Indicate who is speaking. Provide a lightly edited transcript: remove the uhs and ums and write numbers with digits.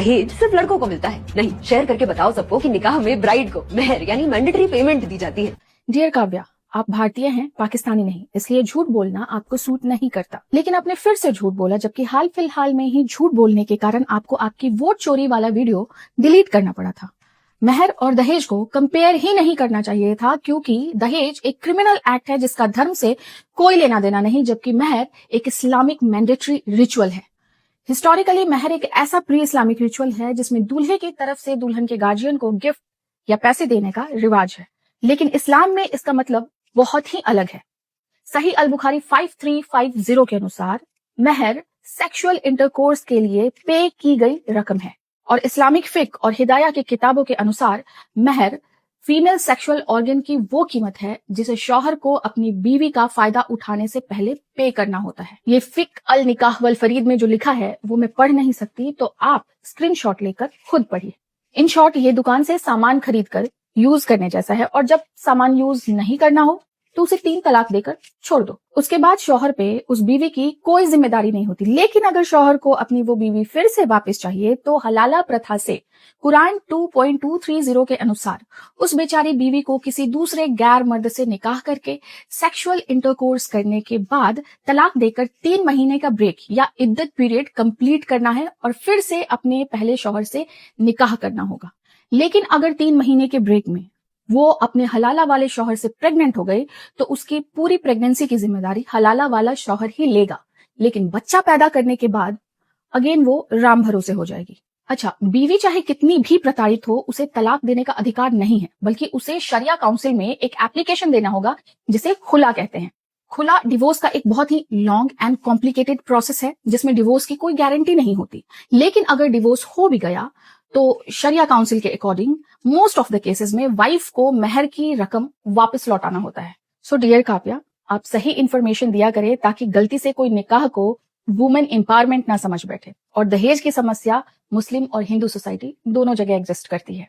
Speaker 1: दहेज सिर्फ लड़कों को मिलता है? नहीं, शेयर करके बताओ सबको कि निकाह में ब्राइड को मेहर यानी मैंडेटरी पेमेंट दी जाती है।
Speaker 2: डियर काव्या, आप भारतीय हैं, पाकिस्तानी नहीं, इसलिए झूठ बोलना आपको सूट नहीं करता। लेकिन आपने फिर से झूठ बोला, जबकि हाल फिलहाल में ही झूठ बोलने के कारण आपको आपकी वोट चोरी वाला वीडियो डिलीट करना पड़ा था। मेहर और दहेज को कंपेयर ही नहीं करना चाहिए था, क्योंकि दहेज एक क्रिमिनल एक्ट है जिसका धर्म से कोई लेना देना नहीं, जबकि मेहर एक इस्लामिक मैंडेटरी रिचुअल है। हिस्टोरिकली मेहर एक ऐसा प्री इस्लामिक रिचुअल है जिसमें दूल्हे की तरफ से दुल्हन के गार्जियन को गिफ्ट या पैसे देने का रिवाज है, लेकिन इस्लाम में इसका मतलब बहुत ही अलग है। सही अल बुखारी 5350 के अनुसार मेहर सेक्सुअल इंटरकोर्स के लिए पे की गई रकम है, और इस्लामिक फिक और हिदाया की किताबों के अनुसार मेहर फीमेल सेक्सुअल ऑर्गन की वो कीमत है जिसे शौहर को अपनी बीवी का फायदा उठाने से पहले पे करना होता है। ये फिक अल निकाह वल फरीद में जो लिखा है वो मैं पढ़ नहीं सकती, तो आप स्क्रीनशॉट लेकर खुद पढ़िए। इन शॉर्ट, ये दुकान से सामान खरीद कर यूज करने जैसा है, और जब सामान यूज नहीं करना हो तो उसे 3 तलाक देकर छोड़ दो। उसके बाद शौहर पे उस बीवी की कोई जिम्मेदारी नहीं होती। लेकिन अगर शौहर को अपनी वो बीवी फिर से वापस चाहिए तो हलाला प्रथा से कुरान 2.230 के अनुसार उस बेचारी बीवी को किसी दूसरे गैर मर्द से निकाह करके सेक्सुअल इंटरकोर्स करने के बाद तलाक देकर 3 महीने का ब्रेक या इद्दत पीरियड कंप्लीट करना है और फिर से अपने पहले शौहर से निकाह करना होगा। लेकिन अगर 3 महीने के ब्रेक में वो अपने हलाला वाले शौहर से प्रेग्नेंट हो गई तो उसकी पूरी प्रेगनेंसी की जिम्मेदारी हलाला वाला शौहर ही लेगा, लेकिन बच्चा पैदा करने के बाद अगेन वो राम भरोसे हो जाएगी। अच्छा, बीवी चाहे कितनी भी प्रताड़ित हो, उसे तलाक देने का अधिकार नहीं है, बल्कि उसे शरिया काउंसिल में एक एप्लीकेशन देना होगा जिसे खुला कहते हैं। खुला डिवोर्स का एक बहुत ही लॉन्ग एंड कॉम्प्लिकेटेड प्रोसेस है जिसमें डिवोर्स की कोई गारंटी नहीं होती। लेकिन अगर डिवोर्स हो भी गया तो शरिया काउंसिल के according most of the cases में वाइफ को मेहर की रकम वापस लौटाना होता है। सो डियर काव्या, आप सही इंफॉर्मेशन दिया करें ताकि गलती से कोई निकाह को वुमेन एम्पावरमेंट ना समझ बैठे। और दहेज की समस्या मुस्लिम और हिंदू सोसाइटी दोनों जगह एग्जिस्ट करती है।